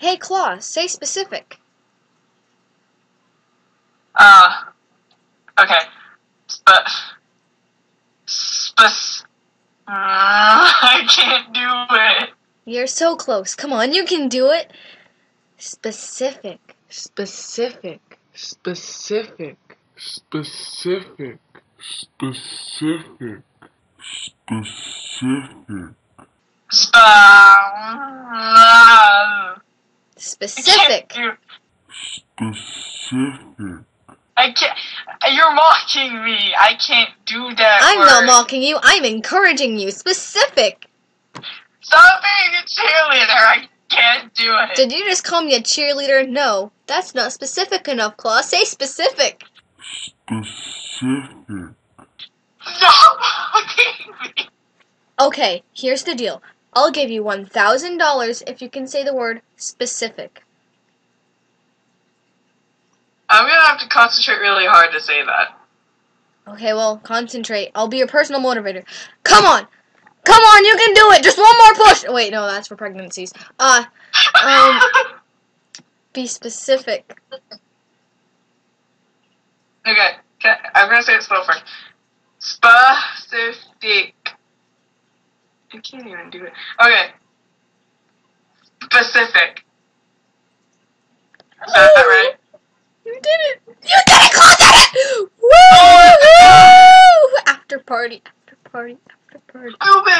Hey, Claw, say specific. Okay. I can't do it. You're so close. Come on, you can do it. Specific. Specific. Specific. Specific. Specific. Specific. Specific. Specific. I can't. You're mocking me. I can't do that. I'm word. not mocking you. I'm encouraging you. Specific. Stop being a cheerleader. I can't do it. Did you just call me a cheerleader? No, that's not specific enough, Claw. Say specific. Specific. Stop mocking me. Okay, here's the deal. I'll give you $1,000 if you can say the word specific. I'm gonna have to concentrate really hard to say that. Okay, well, concentrate. I'll be your personal motivator. Come on! Come on, you can do it! Just one more push! Wait, no, that's for pregnancies. Be specific. Okay, I'm gonna say it slow first. Specific. I can't even do it. Okay. Specific. Is that right? You did it! You did it! Claw did it! Woo! After party, after party, after party. Stupid!